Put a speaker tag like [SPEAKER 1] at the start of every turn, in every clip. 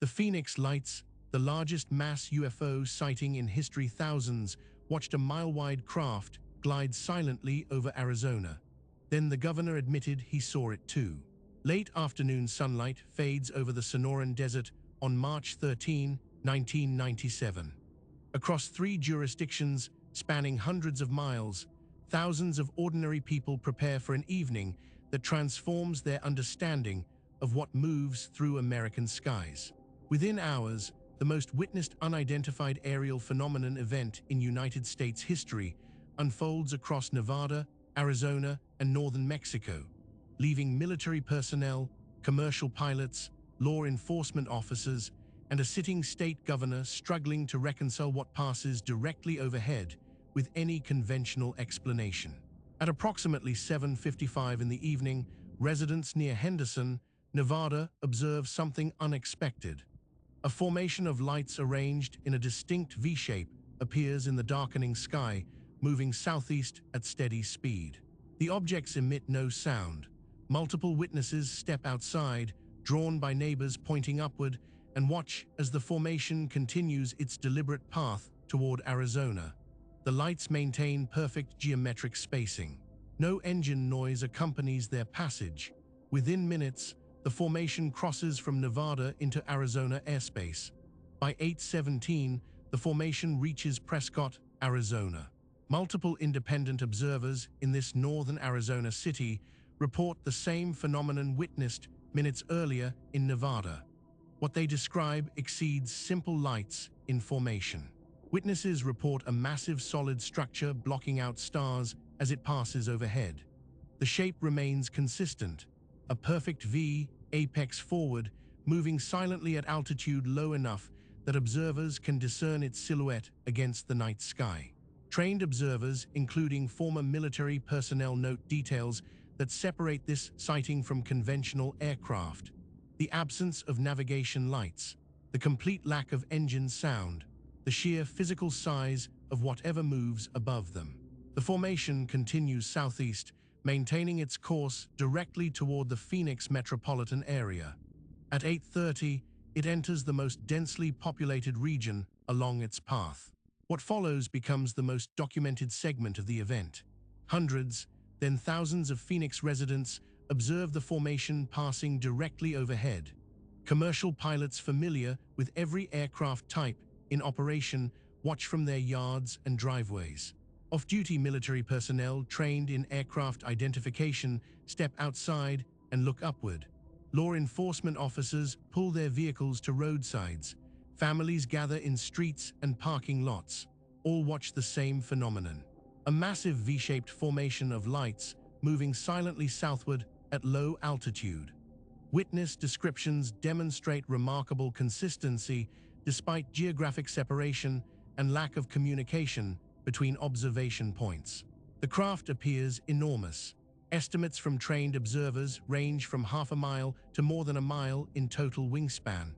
[SPEAKER 1] The Phoenix Lights, the largest mass UFO sighting in history. Thousands watched a mile-wide craft glide silently over Arizona. Then the governor admitted he saw it too. Late afternoon sunlight fades over the Sonoran Desert on March 13, 1997. Across 3 jurisdictions spanning hundreds of miles, thousands of ordinary people prepare for an evening that transforms their understanding of what moves through American skies. Within hours, the most witnessed unidentified aerial phenomenon event in United States history unfolds across Nevada, Arizona, and northern Mexico, leaving military personnel, commercial pilots, law enforcement officers, and a sitting state governor struggling to reconcile what passes directly overhead with any conventional explanation. At approximately 7:55 in the evening, residents near Henderson, Nevada, observe something unexpected. A formation of lights arranged in a distinct V-shape appears in the darkening sky, moving southeast at steady speed. The objects emit no sound. Multiple witnesses step outside, drawn by neighbors pointing upward, and watch as the formation continues its deliberate path toward Arizona. The lights maintain perfect geometric spacing. No engine noise accompanies their passage. Within minutes, the formation crosses from Nevada into Arizona airspace. By 8:17, the formation reaches Prescott, Arizona. Multiple independent observers in this northern Arizona city report the same phenomenon witnessed minutes earlier in Nevada. What they describe exceeds simple lights in formation. Witnesses report a massive solid structure blocking out stars as it passes overhead. The shape remains consistent, a perfect V, apex forward, moving silently at altitude low enough that observers can discern its silhouette against the night sky. Trained observers, including former military personnel, note details that separate this sighting from conventional aircraft. The absence of navigation lights, the complete lack of engine sound, the sheer physical size of whatever moves above them. The formation continues southeast, maintaining its course directly toward the Phoenix metropolitan area. At 8:30, it enters the most densely populated region along its path. What follows becomes the most documented segment of the event. Hundreds, then thousands of Phoenix residents observe the formation passing directly overhead. Commercial pilots familiar with every aircraft type in operation watch from their yards and driveways. Off-duty military personnel trained in aircraft identification step outside and look upward. Law enforcement officers pull their vehicles to roadsides. Families gather in streets and parking lots. All watch the same phenomenon. A massive V-shaped formation of lights moving silently southward at low altitude. Witness descriptions demonstrate remarkable consistency despite geographic separation and lack of communication between observation points. The craft appears enormous. Estimates from trained observers range from half a mile to more than a mile in total wingspan.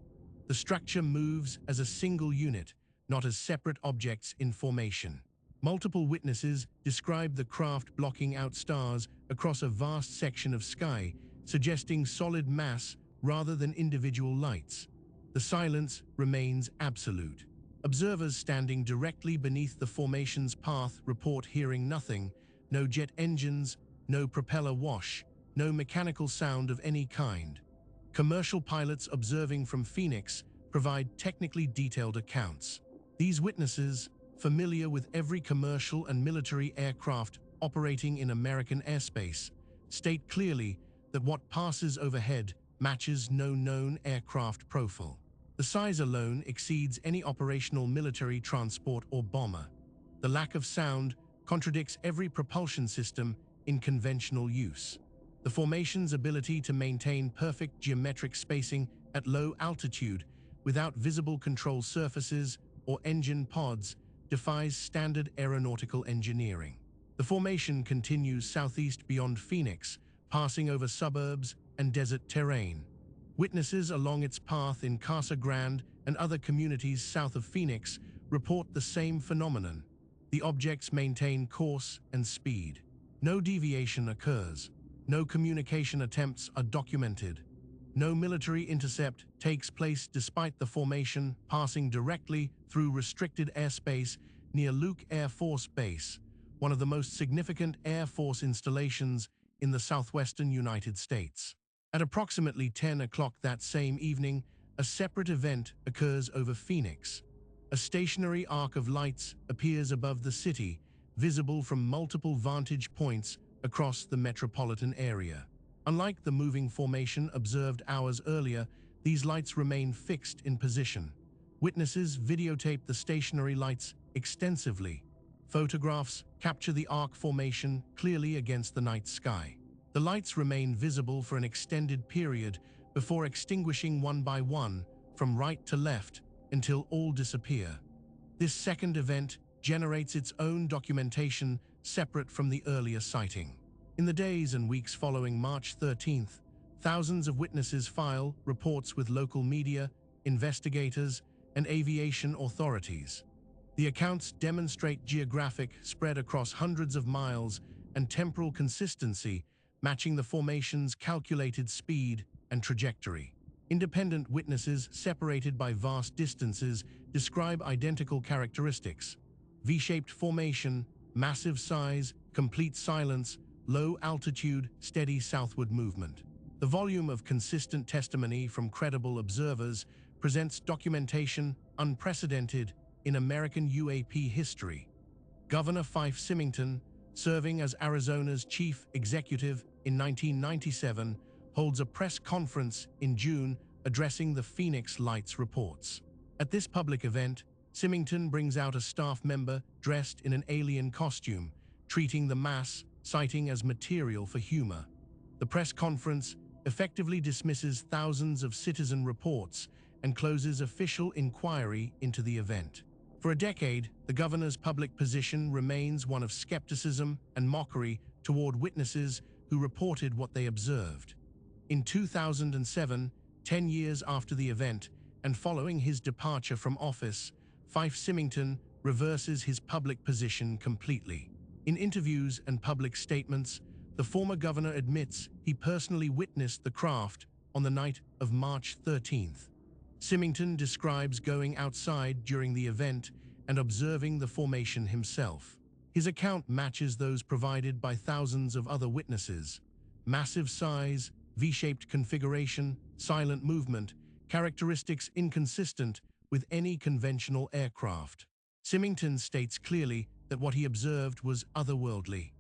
[SPEAKER 1] The structure moves as a single unit, not as separate objects in formation. Multiple witnesses describe the craft blocking out stars across a vast section of sky, suggesting solid mass rather than individual lights. The silence remains absolute. Observers standing directly beneath the formation's path report hearing nothing: no jet engines, no propeller wash, no mechanical sound of any kind. Commercial pilots observing from Phoenix provide technically detailed accounts. These witnesses, familiar with every commercial and military aircraft operating in American airspace, state clearly that what passes overhead matches no known aircraft profile. The size alone exceeds any operational military transport or bomber. The lack of sound contradicts every propulsion system in conventional use. The formation's ability to maintain perfect geometric spacing at low altitude without visible control surfaces or engine pods defies standard aeronautical engineering. The formation continues southeast beyond Phoenix, passing over suburbs and desert terrain. Witnesses along its path in Casa Grande and other communities south of Phoenix report the same phenomenon. The objects maintain course and speed. No deviation occurs. No communication attempts are documented. No military intercept takes place despite the formation passing directly through restricted airspace near Luke Air Force Base, one of the most significant Air Force installations in the southwestern United States. At approximately 10 o'clock that same evening, a separate event occurs over Phoenix. A stationary arc of lights appears above the city, visible from multiple vantage points across the metropolitan area. Unlike the moving formation observed hours earlier, these lights remain fixed in position. Witnesses videotape the stationary lights extensively. Photographs capture the arc formation clearly against the night sky. The lights remain visible for an extended period before extinguishing one by one from right to left until all disappear. This second event generates its own documentation separate from the earlier sighting. In the days and weeks following March 13th, thousands of witnesses file reports with local media, investigators, and aviation authorities. The accounts demonstrate geographic spread across hundreds of miles and temporal consistency, matching the formation's calculated speed and trajectory. Independent witnesses separated by vast distances describe identical characteristics: V-shaped formation, massive size, complete silence, low altitude, steady southward movement. The volume of consistent testimony from credible observers presents documentation unprecedented in American UAP history. Governor Fife Symington, serving as Arizona's chief executive in 1997, holds a press conference in June addressing the Phoenix Lights reports. At this public event, Symington brings out a staff member dressed in an alien costume, treating the mass sighting as material for humor. The press conference effectively dismisses thousands of citizen reports and closes official inquiry into the event. For a decade, the governor's public position remains one of skepticism and mockery toward witnesses who reported what they observed. In 2007, 10 years after the event and following his departure from office, Fife Symington reverses his public position completely. In interviews and public statements, the former governor admits he personally witnessed the craft on the night of March 13th. Symington describes going outside during the event and observing the formation himself. His account matches those provided by thousands of other witnesses: massive size, V-shaped configuration, silent movement, characteristics inconsistent with any conventional aircraft. Symington states clearly that what he observed was otherworldly.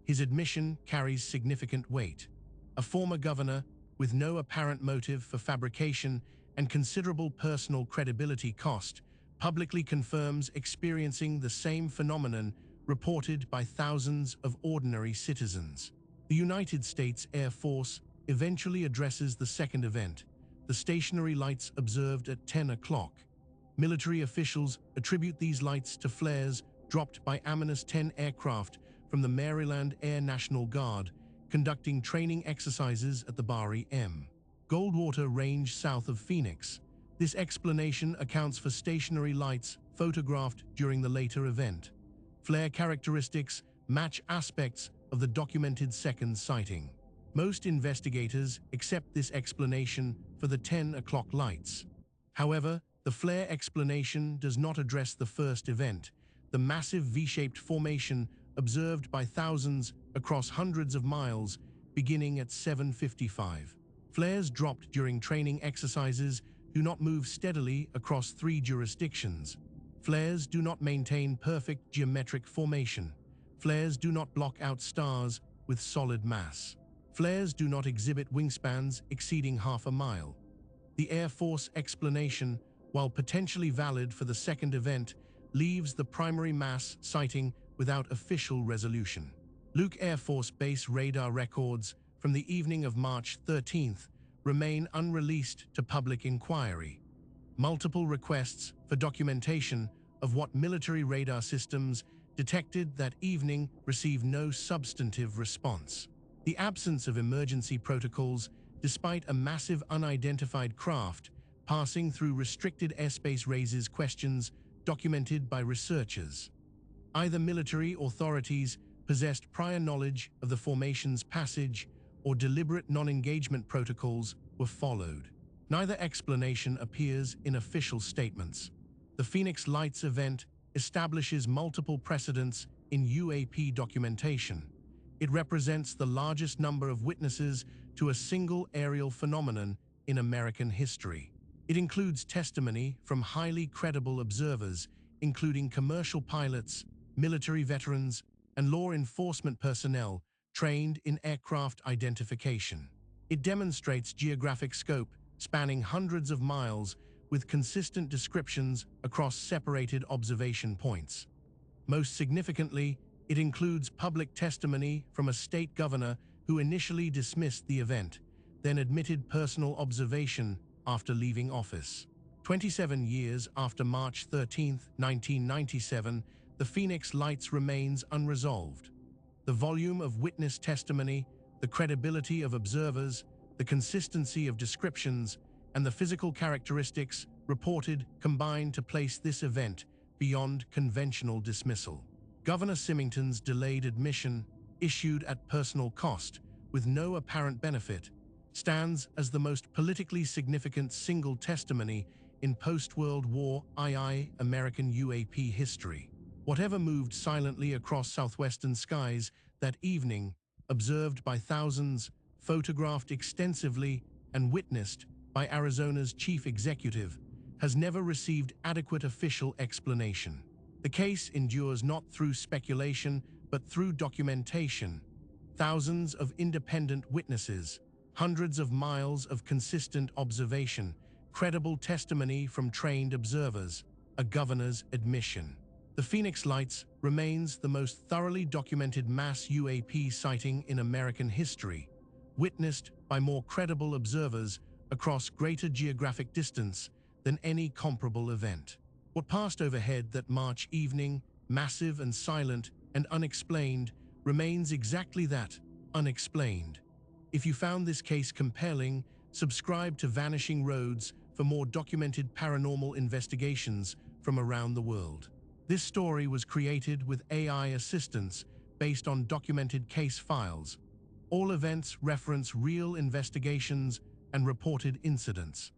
[SPEAKER 1] His admission carries significant weight. A former governor, with no apparent motive for fabrication and considerable personal credibility cost, publicly confirms experiencing the same phenomenon reported by thousands of ordinary citizens. The United States Air Force eventually addresses the second event, the stationary lights observed at 10 o'clock. Military officials attribute these lights to flares dropped by Amenas 10 aircraft from the Maryland Air National Guard, conducting training exercises at the Bari M. Goldwater Range south of Phoenix. This explanation accounts for stationary lights photographed during the later event. Flare characteristics match aspects of the documented second sighting. Most investigators accept this explanation for the 10 o'clock lights. However, the flare explanation does not address the first event, the massive V-shaped formation observed by thousands across hundreds of miles beginning at 7:55. Flares dropped during training exercises do not move steadily across 3 jurisdictions. Flares do not maintain perfect geometric formation. Flares do not block out stars with solid mass. Flares do not exhibit wingspans exceeding half a mile. The Air Force explanation, while potentially valid for the second event, leaves the primary mass sighting without official resolution. Luke Air Force Base radar records from the evening of March 13th remain unreleased to public inquiry. Multiple requests for documentation of what military radar systems detected that evening received no substantive response. The absence of emergency protocols, despite a massive unidentified craft passing through restricted airspace, raises questions documented by researchers. Either military authorities possessed prior knowledge of the formation's passage, or deliberate non-engagement protocols were followed. Neither explanation appears in official statements. The Phoenix Lights event establishes multiple precedents in UAP documentation. It represents the largest number of witnesses to a single aerial phenomenon in American history. It includes testimony from highly credible observers, including commercial pilots, military veterans, and law enforcement personnel trained in aircraft identification. It demonstrates geographic scope spanning hundreds of miles with consistent descriptions across separated observation points. Most significantly, it includes public testimony from a state governor who initially dismissed the event, then admitted personal observation after leaving office. 27 years after March 13, 1997, the Phoenix Lights remains unresolved. The volume of witness testimony, the credibility of observers, the consistency of descriptions, and the physical characteristics reported combine to place this event beyond conventional dismissal. Governor Symington's delayed admission, issued at personal cost with no apparent benefit, stands as the most politically significant single testimony in post-World War II American UAP history. Whatever moved silently across southwestern skies that evening, observed by thousands, photographed extensively, and witnessed by Arizona's chief executive, has never received adequate official explanation. The case endures not through speculation, but through documentation. Thousands of independent witnesses, hundreds of miles of consistent observation, credible testimony from trained observers, a governor's admission. The Phoenix Lights remains the most thoroughly documented mass UAP sighting in American history, witnessed by more credible observers across greater geographic distance than any comparable event. What passed overhead that March evening, massive and silent and unexplained, remains exactly that, unexplained. If you found this case compelling, subscribe to Vanishing Roads for more documented paranormal investigations from around the world. This story was created with AI assistance based on documented case files. All events reference real investigations and reported incidents.